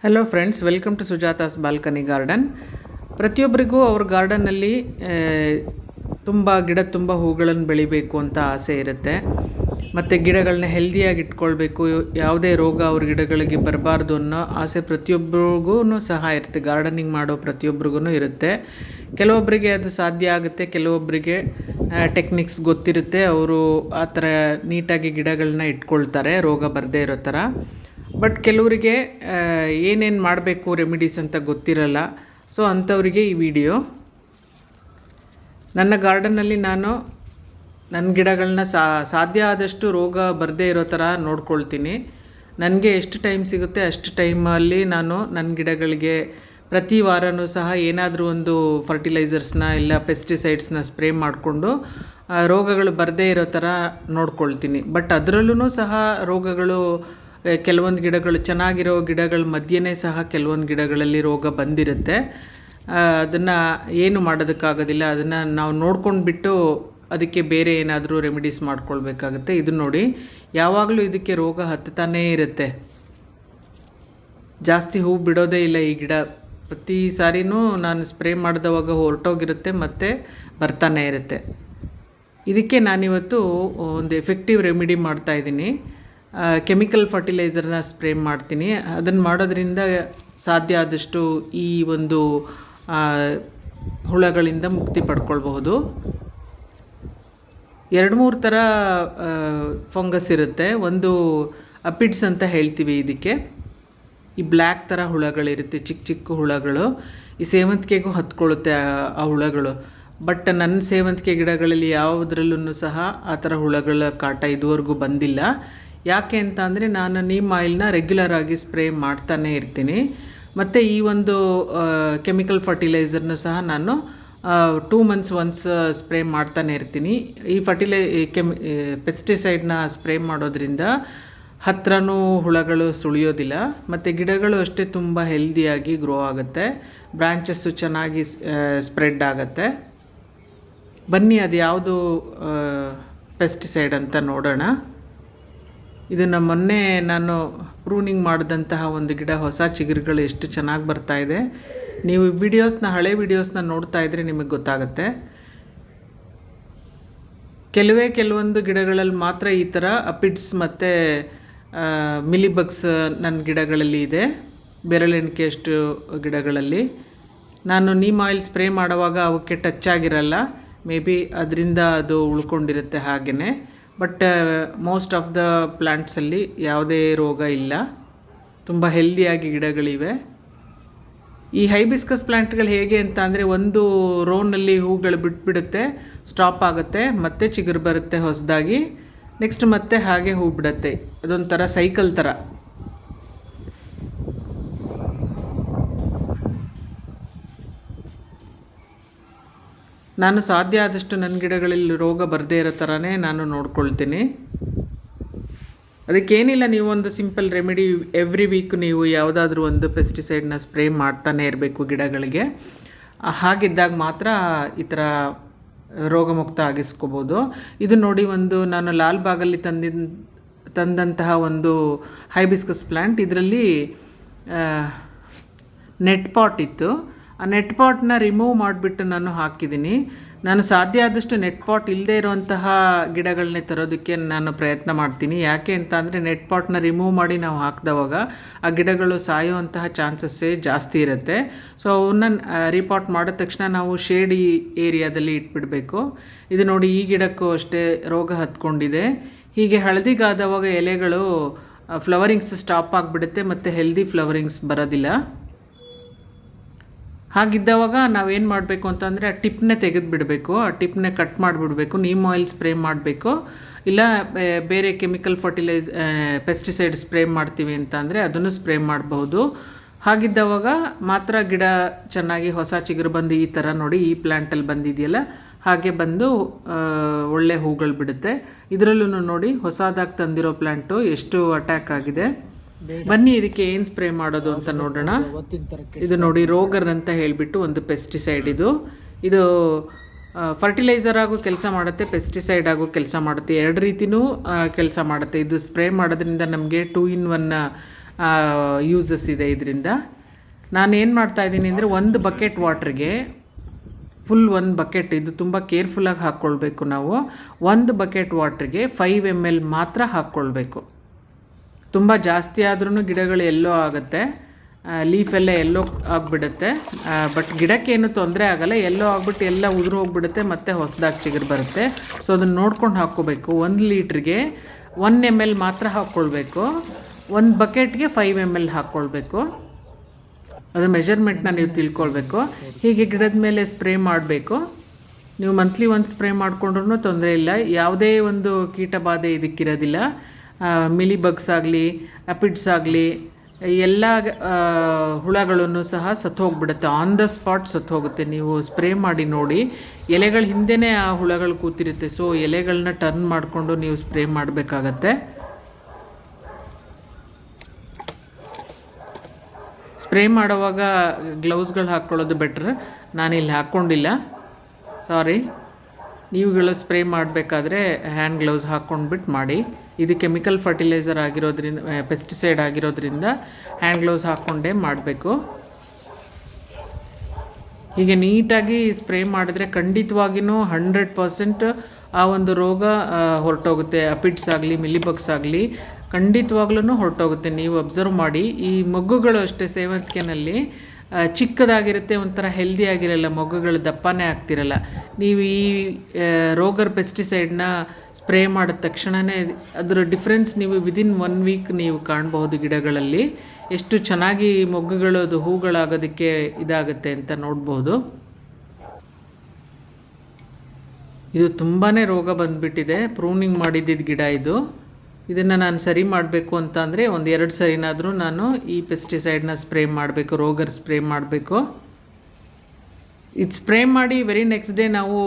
Hello friends, welcome to Sujata's balcony garden. ಪ್ರತಿಯೊಬ್ಬರಿಗೂ ಅವ್ರ ಗಾರ್ಡನ್ನಲ್ಲಿ ತುಂಬ ಹೂಗಳನ್ನು ಬೆಳಿಬೇಕು ಅಂತ ಆಸೆ ಇರುತ್ತೆ. ಮತ್ತು ಗಿಡಗಳನ್ನ ಹೆಲ್ದಿಯಾಗಿ ಇಟ್ಕೊಳ್ಬೇಕು, ಯಾವುದೇ ರೋಗ ಅವ್ರ ಗಿಡಗಳಿಗೆ ಬರಬಾರ್ದು ಅನ್ನೋ ಆಸೆ ಪ್ರತಿಯೊಬ್ಬರಿಗೂ ಸಹ ಇರುತ್ತೆ. ಗಾರ್ಡನಿಂಗ್ ಮಾಡೋ ಪ್ರತಿಯೊಬ್ಬರಿಗೂ ಇರುತ್ತೆ. ಕೆಲವೊಬ್ಬರಿಗೆ ಅದು ಸಾಧ್ಯ ಆಗುತ್ತೆ, ಕೆಲವೊಬ್ಬರಿಗೆ ಟೆಕ್ನಿಕ್ಸ್ ಗೊತ್ತಿರುತ್ತೆ, ಅವರು ಆ ಥರ ನೀಟಾಗಿ ಗಿಡಗಳನ್ನ ಇಟ್ಕೊಳ್ತಾರೆ ರೋಗ ಬರದೇ ಇರೋ ಥರ. ಬಟ್ ಕೆಲವರಿಗೆ ಏನೇನು ಮಾಡಬೇಕು ರೆಮಿಡೀಸ್ ಅಂತ ಗೊತ್ತಿರಲ್ಲ. ಸೊ ಅಂಥವರಿಗೆ ಈ ವಿಡಿಯೋ. ನನ್ನ ಗಾರ್ಡನ್ನಲ್ಲಿ ನಾನು ನನ್ನ ಗಿಡಗಳನ್ನ ಸಾಧ್ಯ ಆದಷ್ಟು ರೋಗ ಬರದೇ ಇರೋ ಥರ ನೋಡ್ಕೊಳ್ತೀನಿ. ನನಗೆ ಎಷ್ಟು ಟೈಮ್ ಸಿಗುತ್ತೆ ಅಷ್ಟು ಟೈಮಲ್ಲಿ ನಾನು ನನ್ನ ಗಿಡಗಳಿಗೆ ಪ್ರತಿ ವಾರವೂ ಸಹ ಏನಾದರೂ ಒಂದು ಫರ್ಟಿಲೈಸರ್ಸ್ನ ಇಲ್ಲ ಪೆಸ್ಟಿಸೈಡ್ಸ್ನ ಸ್ಪ್ರೇ ಮಾಡಿಕೊಂಡು ರೋಗಗಳು ಬರದೇ ಇರೋ ಥರ ನೋಡ್ಕೊಳ್ತೀನಿ. ಬಟ್ ಅದರಲ್ಲೂ ಸಹ ರೋಗಗಳು ಕೆಲವೊಂದು ಗಿಡಗಳು ಚೆನ್ನಾಗಿರೋ ಗಿಡಗಳ ಮಧ್ಯೆನೇ ಸಹ ಕೆಲವೊಂದು ಗಿಡಗಳಲ್ಲಿ ರೋಗ ಬಂದಿರುತ್ತೆ. ಅದನ್ನು ಏನು ಮಾಡೋದಕ್ಕಾಗೋದಿಲ್ಲ, ಅದನ್ನು ನಾವು ನೋಡ್ಕೊಂಡು ಬಿಟ್ಟು ಅದಕ್ಕೆ ಬೇರೆ ಏನಾದರೂ ರೆಮಿಡೀಸ್ ಮಾಡ್ಕೊಳ್ಬೇಕಾಗುತ್ತೆ. ಇದು ನೋಡಿ, ಯಾವಾಗಲೂ ಇದಕ್ಕೆ ರೋಗ ಹತ್ತುತ್ತಾನೇ ಇರುತ್ತೆ, ಜಾಸ್ತಿ ಹೂ ಬಿಡೋದೇ ಇಲ್ಲ ಈ ಗಿಡ. ಪ್ರತಿ ಸಾರಿನೂ ನಾನು ಸ್ಪ್ರೇ ಮಾಡಿದವಾಗ ಹೊರಟೋಗಿರುತ್ತೆ ಮತ್ತು ಬರ್ತಾನೆ ಇರುತ್ತೆ. ಇದಕ್ಕೆ ನಾನಿವತ್ತು ಒಂದು ಎಫೆಕ್ಟಿವ್ ರೆಮಿಡಿ ಮಾಡ್ತಾಯಿದ್ದೀನಿ. ಕೆಮಿಕಲ್ ಫರ್ಟಿಲೈಸರ್ನ ಸ್ಪ್ರೇ ಮಾಡ್ತೀನಿ. ಅದನ್ನು ಮಾಡೋದ್ರಿಂದ ಸಾಧ್ಯ ಆದಷ್ಟು ಈ ಒಂದು ಹುಳಗಳಿಂದ ಮುಕ್ತಿ ಪಡ್ಕೊಳ್ಬಹುದು. 2-3 ಥರ ಫಂಗಸ್ ಇರುತ್ತೆ. ಒಂದು ಅಪಿಡ್ಸ್ ಅಂತ ಹೇಳ್ತೀವಿ ಇದಕ್ಕೆ. ಈ ಬ್ಲ್ಯಾಕ್ ಥರ ಹುಳಗಳಿರುತ್ತೆ, ಚಿಕ್ಕ ಚಿಕ್ಕ ಹುಳಗಳು. ಈ ಸೇವಂತಿಗೆಗೂ ಹತ್ಕೊಳ್ಳುತ್ತೆ ಆ ಹುಳಗಳು. ಬಟ್ ನನ್ನ ಸೇವಂತಿಗೆ ಗಿಡಗಳಲ್ಲಿ ಯಾವುದ್ರಲ್ಲೂ ಸಹ ಆ ಥರ ಹುಳಗಳ ಕಾಟ ಇದುವರೆಗೂ ಬಂದಿಲ್ಲ. ಯಾಕೆ ಅಂತ ಅಂದರೆ ನಾನು ನೀಮ್ ಆಯಿಲ್ನ ರೆಗ್ಯುಲರ್ ಆಗಿ ಸ್ಪ್ರೇ ಮಾಡ್ತಾನೇ ಇರ್ತೀನಿ. ಮತ್ತು ಈ ಒಂದು ಕೆಮಿಕಲ್ ಫರ್ಟಿಲೈಸರ್ನ ಸಹ ನಾನು 2 months ಒನ್ಸ್ ಸ್ಪ್ರೇ ಮಾಡ್ತಾನೆ ಇರ್ತೀನಿ. ಈ ಪೆಸ್ಟಿಸೈಡ್ನ ಸ್ಪ್ರೇ ಮಾಡೋದ್ರಿಂದ ಹತ್ರನೂ ಹುಳಗಳು ಸುಳಿಯೋದಿಲ್ಲ. ಮತ್ತು ಗಿಡಗಳು ಅಷ್ಟೇ ತುಂಬ ಹೆಲ್ದಿಯಾಗಿ ಗ್ರೋ ಆಗುತ್ತೆ, ಬ್ರಾಂಚಸ್ಸು ಚೆನ್ನಾಗಿ ಸ್ಪ್ರೆಡ್ ಆಗುತ್ತೆ. ಬನ್ನಿ ಅದು ಯಾವುದು ಪೆಸ್ಟಿಸೈಡ್ ಅಂತ ನೋಡೋಣ. ಇದನ್ನು ಮೊನ್ನೆ ನಾನು ಪ್ರೂನಿಂಗ್ ಮಾಡಿದಂತಹ ಒಂದು ಗಿಡ ಹೊಸ ಚಿಗುರುಗಳು ಎಷ್ಟು ಚೆನ್ನಾಗಿ ಬರ್ತಾಯಿದೆ. ನೀವು ಹಳೆ ವೀಡಿಯೋಸ್ನ ನೋಡ್ತಾ ಇದ್ದರೆ ನಿಮಗೆ ಗೊತ್ತಾಗುತ್ತೆ. ಕೆಲವೊಂದು ಗಿಡಗಳಲ್ಲಿ ಮಾತ್ರ ಈ ಥರ ಅಪಿಡ್ಸ್ ಮತ್ತು ಮಿಲಿಬಗ್ಸ್ ನನ್ನ ಗಿಡಗಳಲ್ಲಿ ಇದೆ, ಬೆರಳೆಣಿಕೆಯಷ್ಟು ಗಿಡಗಳಲ್ಲಿ. ನಾನು ನೀಮ್ ಆಯಿಲ್ ಸ್ಪ್ರೇ ಮಾಡುವಾಗ ಅವಕ್ಕೆ ಟಚ್ ಆಗಿರಲ್ಲ, ಮೇ ಬಿ ಅದರಿಂದ ಅದು ಉಳ್ಕೊಂಡಿರುತ್ತೆ ಹಾಗೆಯೇ. ಬಟ್ ಮೋಸ್ಟ್ ಆಫ್ ದ ಪ್ಲ್ಯಾಂಟ್ಸಲ್ಲಿ ಯಾವುದೇ ರೋಗ ಇಲ್ಲ, ತುಂಬ ಹೆಲ್ದಿಯಾಗಿ ಗಿಡಗಳಿವೆ. ಈ ಹೈಬಿಸ್ಕಸ್ ಪ್ಲ್ಯಾಂಟ್ಗಳು ಹೇಗೆ ಅಂತ ಅಂದರೆ, ಒಂದು ರೋನಲ್ಲಿ ಹೂಗಳು ಬಿಟ್ಬಿಡುತ್ತೆ, ಸ್ಟಾಪ್ ಆಗುತ್ತೆ, ಮತ್ತೆ ಚಿಗುರು ಬರುತ್ತೆ ಹೊಸದಾಗಿ, ನೆಕ್ಸ್ಟ್ ಮತ್ತೆ ಹಾಗೆ ಹೂ ಬಿಡುತ್ತೆ. ಅದೊಂಥರ ಸೈಕಲ್ ಥರ. ನಾನು ಸಾಧ್ಯ ಆದಷ್ಟು ನನ್ನ ಗಿಡಗಳಲ್ಲಿ ರೋಗ ಬರದೇ ಇರೋ ಥರನೇ ನಾನು ನೋಡ್ಕೊಳ್ತೀನಿ. ಅದಕ್ಕೇನಿಲ್ಲ, ನೀವು ಒಂದು ಸಿಂಪಲ್ ರೆಮಿಡಿ ಎವ್ರಿ ವೀಕ್ ನೀವು ಯಾವುದಾದ್ರೂ ಒಂದು ಪೆಸ್ಟಿಸೈಡ್ನ ಸ್ಪ್ರೇ ಮಾಡ್ತಾನೆ ಇರಬೇಕು ಗಿಡಗಳಿಗೆ. ಹಾಗಿದ್ದಾಗ ಮಾತ್ರ ಈ ಥರ ರೋಗಮುಕ್ತ ಆಗಿಸ್ಕೋಬೋದು. ಇದು ನೋಡಿ, ಒಂದು ನಾನು ಲಾಲ್ಬಾಗಲ್ಲಿ ತಂದಂತಹ ಒಂದು ಹೈಬಿಸ್ಕಸ್ ಪ್ಲ್ಯಾಂಟ್. ಇದರಲ್ಲಿ ನೆಟ್ ಪಾಟ್ ಇತ್ತು. ಆ ನೆಟ್ ಪಾಟ್ನ ರಿಮೂವ್ ಮಾಡಿಬಿಟ್ಟು ನಾನು ಹಾಕಿದ್ದೀನಿ. ನಾನು ಸಾಧ್ಯ ಆದಷ್ಟು ನೆಟ್ ಪಾಟ್ ಇಲ್ಲದೇ ಇರೋಂತಹ ಗಿಡಗಳನ್ನೇ ತರೋದಕ್ಕೆ ನಾನು ಪ್ರಯತ್ನ ಮಾಡ್ತೀನಿ. ಯಾಕೆ ಅಂತ ಅಂದರೆ, ನೆಟ್ ಪಾಟ್ನ ರಿಮೂವ್ ಮಾಡಿ ನಾವು ಹಾಕಿದವಾಗ ಆ ಗಿಡಗಳು ಸಾಯುವಂತಹ ಚಾನ್ಸಸ್ಸೇ ಜಾಸ್ತಿ ಇರುತ್ತೆ. ಸೊ ಅವನ್ನ ರೀಪಾಟ್ ಮಾಡಿದ ತಕ್ಷಣ ನಾವು ಶೇಡಿ ಏರಿಯಾದಲ್ಲಿ ಇಟ್ಬಿಡಬೇಕು. ಇದು ನೋಡಿ, ಈ ಗಿಡಕ್ಕೂ ಅಷ್ಟೇ ರೋಗ ಹತ್ಕೊಂಡಿದೆ. ಹೀಗೆ ಹಳದಿಗಾದವಾಗ ಎಲೆಗಳು ಫ್ಲವರಿಂಗ್ಸ್ ಸ್ಟಾಪ್ ಆಗಿಬಿಡುತ್ತೆ ಮತ್ತು ಹೆಲ್ದಿ ಫ್ಲವರಿಂಗ್ಸ್ ಬರೋದಿಲ್ಲ. ಹಾಗಿದ್ದವಾಗ ನಾವೇನು ಮಾಡಬೇಕು ಅಂತಂದರೆ, ಆ ಟಿಪ್ನೇ ತೆಗೆದುಬಿಡಬೇಕು, ಆ ಟಿಪ್ನೇ ಕಟ್ ಮಾಡಿಬಿಡಬೇಕು, ನೀಮ್ ಆಯಿಲ್ ಸ್ಪ್ರೇ ಮಾಡಬೇಕು. ಇಲ್ಲ ಬೇರೆ ಕೆಮಿಕಲ್ ಪೆಸ್ಟಿಸೈಡ್ ಸ್ಪ್ರೇ ಮಾಡ್ತೀವಿ ಅಂತ ಅಂದರೆ ಅದನ್ನು ಸ್ಪ್ರೇ ಮಾಡಬಹುದು. ಹಾಗಿದ್ದವಾಗ ಮಾತ್ರ ಗಿಡ ಚೆನ್ನಾಗಿ ಹೊಸ ಚಿಗುರು ಬಂದು ಈ ಥರ ನೋಡಿ, ಈ ಪ್ಲ್ಯಾಂಟಲ್ಲಿ ಬಂದಿದೆಯಲ್ಲ ಹಾಗೆ ಬಂದು ಒಳ್ಳೆ ಹೂಗಳು ಬಿಡುತ್ತೆ. ಇದರಲ್ಲೂ ನೋಡಿ, ಹೊಸದಾಗಿ ತಂದಿರೋ ಪ್ಲ್ಯಾಂಟು ಎಷ್ಟು ಅಟ್ಯಾಕ್ ಆಗಿದೆ. ಬನ್ನಿ ಇದಕ್ಕೆ ಏನು ಸ್ಪ್ರೇ ಮಾಡೋದು ಅಂತ ನೋಡೋಣ. ಇದು ನೋಡಿ, ರೋಗರ್ ಅಂತ ಹೇಳಿಬಿಟ್ಟು ಒಂದು ಪೆಸ್ಟಿಸೈಡ್. ಇದು ಫರ್ಟಿಲೈಸರ್ ಆಗೋ ಕೆಲಸ ಮಾಡುತ್ತೆ, ಪೆಸ್ಟಿಸೈಡ್ ಆಗೋ ಕೆಲಸ ಮಾಡುತ್ತೆ. 2 ರೀತಿಯೂ ಕೆಲಸ ಮಾಡುತ್ತೆ. ಇದು ಸ್ಪ್ರೇ ಮಾಡೋದ್ರಿಂದ ನಮಗೆ 2 in 1 ಯೂಸಸ್ ಇದೆ ಇದರಿಂದ. ನಾನೇನು ಮಾಡ್ತಾಯಿದ್ದೀನಿ ಅಂದರೆ ಒಂದು ಬಕೆಟ್ ವಾಟ್ರಿಗೆ ಫುಲ್ ಒಂದು ಬಕೆಟ್, ಇದು ತುಂಬ ಕೇರ್ಫುಲ್ಲಾಗಿ ಹಾಕ್ಕೊಳ್ಬೇಕು ನಾವು. ಒಂದು ಬಕೆಟ್ ವಾಟ್ರಿಗೆ 5 ml ಮಾತ್ರ ಹಾಕ್ಕೊಳ್ಬೇಕು. ತುಂಬ ಜಾಸ್ತಿ ಆದ್ರೂ ಗಿಡಗಳು ಎಲ್ಲೋ ಆಗುತ್ತೆ, ಲೀಫೆಲ್ಲ ಎಲ್ಲೋ ಆಗಿಬಿಡುತ್ತೆ. ಬಟ್ ಗಿಡಕ್ಕೇನು ತೊಂದರೆ ಆಗೋಲ್ಲ, ಎಲ್ಲೋ ಆಗಿಬಿಟ್ಟು ಎಲ್ಲ ಉದುರು ಹೋಗ್ಬಿಡುತ್ತೆ, ಮತ್ತು ಹೊಸದಾಗಿ ಚಿಗುರು ಬರುತ್ತೆ. ಸೊ ಅದನ್ನು ನೋಡ್ಕೊಂಡು ಹಾಕ್ಕೋಬೇಕು. 1 ಲೀಟ್ರಿಗೆ 1 ml ಮಾತ್ರ ಹಾಕ್ಕೊಳ್ಬೇಕು. ಒಂದು ಬಕೆಟ್ಗೆ 5 ml ಹಾಕ್ಕೊಳ್ಬೇಕು. ಅದು ಮೆಜರ್ಮೆಂಟ್ನ ನೀವು ತಿಳ್ಕೊಳ್ಬೇಕು. ಹೀಗೆ ಗಿಡದ ಮೇಲೆ ಸ್ಪ್ರೇ ಮಾಡಬೇಕು. ನೀವು ಮಂತ್ಲಿ ಒಂದು ಸ್ಪ್ರೇ ಮಾಡಿಕೊಂಡ್ರೂ ತೊಂದರೆ ಇಲ್ಲ, ಯಾವುದೇ ಒಂದು ಕೀಟ ಬಾಧೆ ಇದಕ್ಕಿರೋದಿಲ್ಲ. ಮಿಲಿ ಬಗ್ಸ್ ಆಗಲಿ, ಅಪಿಡ್ಸ್ ಆಗಲಿ, ಎಲ್ಲ ಹುಳಗಳನ್ನು ಸಹ ಸತ್ತೋಗ್ಬಿಡುತ್ತೆ. ಆನ್ ದ ಸ್ಪಾಟ್ ಸತ್ತೋಗುತ್ತೆ. ನೀವು ಸ್ಪ್ರೇ ಮಾಡಿ ನೋಡಿ, ಎಲೆಗಳ ಹಿಂದೆಯೇ ಆ ಹುಳಗಳು ಕೂತಿರುತ್ತೆ. ಸೊ ಎಲೆಗಳನ್ನ ಟರ್ನ್ ಮಾಡಿಕೊಂಡು ನೀವು ಸ್ಪ್ರೇ ಮಾಡಬೇಕಾಗತ್ತೆ. ಸ್ಪ್ರೇ ಮಾಡುವಾಗ ಗ್ಲೌಸ್ಗಳು ಹಾಕ್ಕೊಳ್ಳೋದು ಬೆಟ್ರ್. ನಾನಿಲ್ಲಿ ಹಾಕ್ಕೊಂಡಿಲ್ಲ, ಸಾರಿ. ನೀವುಗಳು ಸ್ಪ್ರೇ ಮಾಡಬೇಕಾದ್ರೆ ಹ್ಯಾಂಡ್ ಗ್ಲೌಸ್ ಹಾಕ್ಕೊಂಡ್ಬಿಟ್ಟು ಮಾಡಿ. ಇದು ಕೆಮಿಕಲ್ ಫರ್ಟಿಲೈಸರ್ ಆಗಿರೋದ್ರಿಂದ, ಪೆಸ್ಟಿಸೈಡ್ ಆಗಿರೋದ್ರಿಂದ ಹ್ಯಾಂಡ್ ಗ್ಲೌಸ್ ಹಾಕ್ಕೊಂಡೇ ಮಾಡಬೇಕು. ಹೀಗೆ ನೀಟಾಗಿ ಸ್ಪ್ರೇ ಮಾಡಿದ್ರೆ ಖಂಡಿತವಾಗಿಯೂ 100% ಆ ಒಂದು ರೋಗ ಹೊರಟೋಗುತ್ತೆ. ಅಪಿಡ್ಸ್ ಆಗಲಿ, ಮಿಲಿಬಗ್ಸ್ ಆಗಲಿ ಖಂಡಿತವಾಗ್ಲೂ ಹೊರಟೋಗುತ್ತೆ. ನೀವು ಅಬ್ಸರ್ವ್ ಮಾಡಿ, ಈ ಮೊಗ್ಗುಗಳು ಅಷ್ಟೇ ಸೇವಂತಿಗೆನಲ್ಲಿ ಚಿಕ್ಕದಾಗಿರುತ್ತೆ, ಒಂಥರ ಹೆಲ್ದಿ ಆಗಿರಲ್ಲ, ಮೊಗ್ಗುಗಳು ದಪ್ಪನೇ ಆಗ್ತಿರಲ್ಲ. ನೀವು ಈ ರೋಗರ್ ಪೆಸ್ಟಿಸೈಡ್ನ ಸ್ಪ್ರೇ ಮಾಡಿದ ತಕ್ಷಣವೇ ಅದರ ಡಿಫ್ರೆನ್ಸ್ ನೀವು ವಿದಿನ್ 1 ವೀಕ್ ನೀವು ಕಾಣಬಹುದು. ಗಿಡಗಳಲ್ಲಿ ಎಷ್ಟು ಚೆನ್ನಾಗಿ ಮೊಗ್ಗುಗಳು, ಅದು ಹೂಗಳಾಗೋದಕ್ಕೆ ಇದಾಗುತ್ತೆ ಅಂತ ನೋಡ್ಬೋದು. ಇದು ತುಂಬಾ ರೋಗ ಬಂದುಬಿಟ್ಟಿದೆ. ಪ್ರೂನಿಂಗ್ ಮಾಡಿದ್ದಿದ್ದು ಗಿಡ ಇದು. ಇದನ್ನು ನಾನು ಸರಿ ಮಾಡಬೇಕು ಅಂತ ಅಂದರೆ 1-2 ಸರಿನಾದರೂ ನಾನು ಈ ಪೆಸ್ಟಿಸೈಡ್ನ ಸ್ಪ್ರೇ ಮಾಡಬೇಕು, ರೋಗರ್ ಸ್ಪ್ರೇ ಮಾಡಬೇಕು. ಇದು ಸ್ಪ್ರೇ ಮಾಡಿ ವೆರಿ ನೆಕ್ಸ್ಟ್ ಡೇ ನಾವು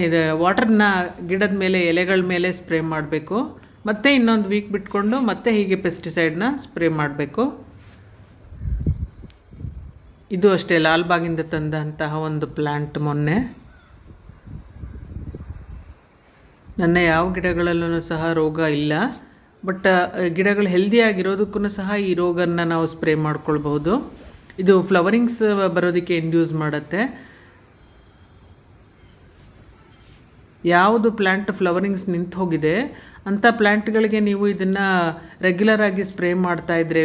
ಇದು ವಾಟರ್ನ ಗಿಡದ ಮೇಲೆ, ಎಲೆಗಳ ಮೇಲೆ ಸ್ಪ್ರೇ ಮಾಡಬೇಕು. ಮತ್ತೆ ಇನ್ನೊಂದು ವೀಕ್ ಬಿಟ್ಕೊಂಡು ಮತ್ತೆ ಹೀಗೆ ಪೆಸ್ಟಿಸೈಡ್ನ ಸ್ಪ್ರೇ ಮಾಡಬೇಕು. ಇದು ಅಷ್ಟೇ ಲಾಲ್ಬಾಗಿಂದ ತಂದಂತಹ ಒಂದು ಪ್ಲ್ಯಾಂಟ್. ಮೊನ್ನೆ ನನ್ನ ಯಾವ ಗಿಡಗಳಲ್ಲೂ ಸಹ ರೋಗ ಇಲ್ಲ, ಬಟ್ ಗಿಡಗಳು ಹೆಲ್ದಿಯಾಗಿರೋದಕ್ಕೂ ಸಹ ಈ ರೋಗನ ನಾವು ಸ್ಪ್ರೇ ಮಾಡ್ಕೊಳ್ಬಹುದು. ಇದು ಫ್ಲವರಿಂಗ್ಸ್ ಬರೋದಕ್ಕೆ ಇಂಡ್ಯೂಸ್ ಮಾಡುತ್ತೆ. ಯಾವುದು ಪ್ಲ್ಯಾಂಟ್ ಫ್ಲವರಿಂಗ್ಸ್ ನಿಂತು ಹೋಗಿದೆ ಅಂಥ ಪ್ಲ್ಯಾಂಟ್ಗಳಿಗೆ ನೀವು ಇದನ್ನು ರೆಗ್ಯುಲರಾಗಿ ಸ್ಪ್ರೇ ಮಾಡ್ತಾಯಿದ್ರೆ,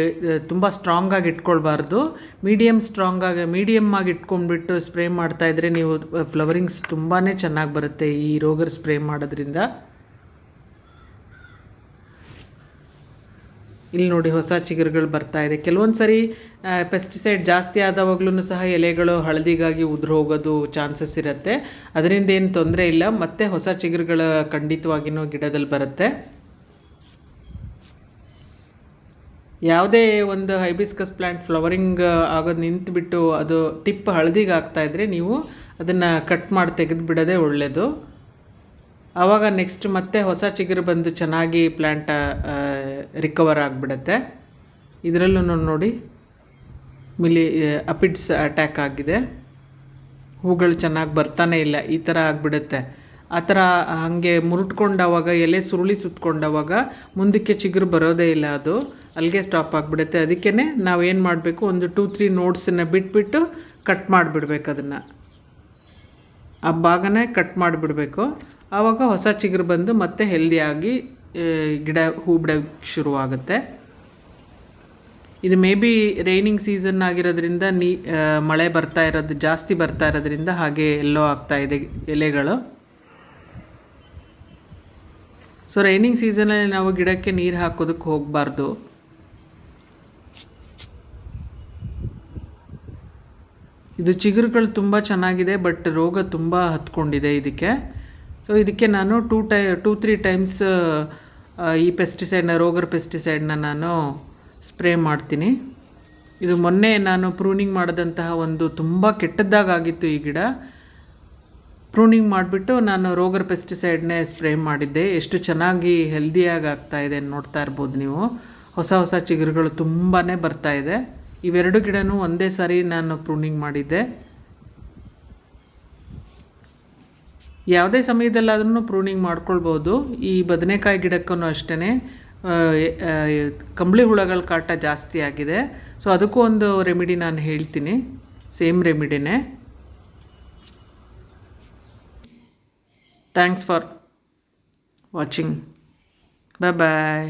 ತುಂಬ ಸ್ಟ್ರಾಂಗಾಗಿ ಇಟ್ಕೊಳ್ಬಾರ್ದು, ಮೀಡಿಯಮ್ ಆಗಿ ಇಟ್ಕೊಂಡ್ಬಿಟ್ಟು ಸ್ಪ್ರೇ ಮಾಡ್ತಾಯಿದ್ರೆ ನೀವು ಫ್ಲವರಿಂಗ್ಸ್ ತುಂಬಾ ಚೆನ್ನಾಗಿ ಬರುತ್ತೆ ಈ ರೋಗರ್ ಸ್ಪ್ರೇ ಮಾಡೋದ್ರಿಂದ. ಇಲ್ಲಿ ನೋಡಿ, ಹೊಸ ಚಿಗುರುಗಳು ಬರ್ತಾ ಇದೆ. ಕೆಲವೊಂದು ಸರಿ ಪೆಸ್ಟಿಸೈಡ್ ಜಾಸ್ತಿ ಆದವಾಗ್ಲೂ ಸಹ ಎಲೆಗಳು ಹಳದಿಗಾಗಿ ಉದುರು ಹೋಗೋದು ಚಾನ್ಸಸ್ ಇರುತ್ತೆ. ಅದರಿಂದ ಏನು ತೊಂದರೆ ಇಲ್ಲ, ಮತ್ತೆ ಹೊಸ ಚಿಗುರುಗಳು ಖಂಡಿತವಾಗಿಯೂ ಗಿಡದಲ್ಲಿ ಬರುತ್ತೆ. ಯಾವುದೇ ಒಂದು ಹೈಬಿಸ್ಕಸ್ ಪ್ಲ್ಯಾಂಟ್ ಫ್ಲವರಿಂಗ್ ಆಗೋದು ನಿಂತುಬಿಟ್ಟು ಅದು ಟಿಪ್ ಹಳದಿಗೆ ಆಗ್ತಾಯಿದ್ರೆ ನೀವು ಅದನ್ನು ಕಟ್ ಮಾಡಿ ತೆಗೆದು ಬಿಡೋದೇ ಒಳ್ಳೆಯದು. ಆವಾಗ ನೆಕ್ಸ್ಟ್ ಮತ್ತೆ ಹೊಸ ಚಿಗುರು ಬಂದು ಚೆನ್ನಾಗಿ ಪ್ಲ್ಯಾಂಟ್ ರಿಕವರ್ ಆಗಿಬಿಡುತ್ತೆ. ಇದರಲ್ಲೂ ನೋಡಿ, ಅಪಿಡ್ಸ್ ಅಟ್ಯಾಕ್ ಆಗಿದೆ, ಹೂಗಳು ಚೆನ್ನಾಗಿ ಬರ್ತಾನೆ ಇಲ್ಲ, ಈ ಥರ ಆಗಿಬಿಡುತ್ತೆ. ಆ ಥರ ಹಾಗೆ ಮುರುಟ್ಕೊಂಡಾವಾಗ, ಎಲೆ ಸುರುಳಿ ಸುತ್ಕೊಂಡಾವಾಗ ಮುಂದಕ್ಕೆ ಚಿಗುರು ಬರೋದೇ ಇಲ್ಲ, ಅದು ಅಲ್ಲಿಗೆ ಸ್ಟಾಪ್ ಆಗಿಬಿಡುತ್ತೆ. ಅದಕ್ಕೇ ನಾವೇನು ಮಾಡಬೇಕು, ಒಂದು 2-3 ನೋಡ್ಸನ್ನು ಬಿಟ್ಬಿಟ್ಟು ಕಟ್ ಮಾಡಿಬಿಡ್ಬೇಕು. ಅದನ್ನು ಆ ಭಾಗನೇ ಕಟ್ ಮಾಡಿಬಿಡಬೇಕು. ಆವಾಗ ಹೊಸ ಚಿಗುರು ಬಂದು ಮತ್ತೆ ಹೆಲ್ದಿಯಾಗಿ ಗಿಡ ಹೂ ಬಿಡೋಕ್ಕೆ ಶುರುವಾಗುತ್ತೆ. ಇದು ಮೇ ಬಿ ರೈನಿಂಗ್ ಸೀಸನ್ ಆಗಿರೋದ್ರಿಂದ ಮಳೆ ಜಾಸ್ತಿ ಬರ್ತಾ ಇರೋದ್ರಿಂದ ಹಾಗೆ ಎಲ್ಲೋ ಆಗ್ತಾಯಿದೆ ಎಲೆಗಳು. ಸೊ ರೈನಿಂಗ್ ಸೀಸನಲ್ಲಿ ನಾವು ಗಿಡಕ್ಕೆ ನೀರು ಹಾಕೋದಕ್ಕೆ ಹೋಗಬಾರ್ದು. ಇದು ಚಿಗುರುಗಳು ತುಂಬ ಚೆನ್ನಾಗಿದೆ, ಬಟ್ ರೋಗ ತುಂಬ ಹತ್ಕೊಂಡಿದೆ ಇದಕ್ಕೆ. ಸೊ ಇದಕ್ಕೆ ನಾನು 2-3 ಟೈಮ್ಸ್ ಈ ಪೆಸ್ಟಿಸೈಡ್ನ, ರೋಗರ್ ಪೆಸ್ಟಿಸೈಡ್ನ ನಾನು ಸ್ಪ್ರೇ ಮಾಡ್ತೀನಿ. ಇದು ಮೊನ್ನೆ ನಾನು ಪ್ರೂನಿಂಗ್ ಮಾಡಿದಂತಹ ಒಂದು ತುಂಬ ಕೆಟ್ಟದ್ದಾಗಿತ್ತು ಈ ಗಿಡ. ಪ್ರೂನಿಂಗ್ ಮಾಡಿಬಿಟ್ಟು ನಾನು ರೋಗರ್ ಪೆಸ್ಟಿಸೈಡ್ನೇ ಸ್ಪ್ರೇ ಮಾಡಿದ್ದೆ. ಎಷ್ಟು ಚೆನ್ನಾಗಿ ಹೆಲ್ದಿಯಾಗಿ ಆಗ್ತಾಯಿದೆ ನೋಡ್ತಾ ಇರ್ಬೋದು ನೀವು. ಹೊಸ ಚಿಗುರುಗಳು ತುಂಬಾ ಬರ್ತಾಯಿದೆ. ಇವೆರಡು ಗಿಡನೂ ಒಂದೇ ಸಾರಿ ನಾನು ಪ್ರೂನಿಂಗ್ ಮಾಡಿದ್ದೆ. ಯಾವುದೇ ಸಮಯದಲ್ಲಾದ್ರೂ ಪ್ರೂನಿಂಗ್ ಮಾಡ್ಕೊಳ್ಬೋದು. ಈ ಬದನೆಕಾಯಿ ಗಿಡಕ್ಕೂ ಅಷ್ಟೇ ಕಂಬಳಿ ಹುಳಗಳ ಕಾಟ ಜಾಸ್ತಿ ಆಗಿದೆ. ಸೊ ಅದಕ್ಕೂ ಒಂದು ರೆಮಿಡಿ ನಾನು ಹೇಳ್ತೀನಿ, ಸೇಮ್ ರೆಮಿಡಿನೇ. Thanks for watching. Bye bye.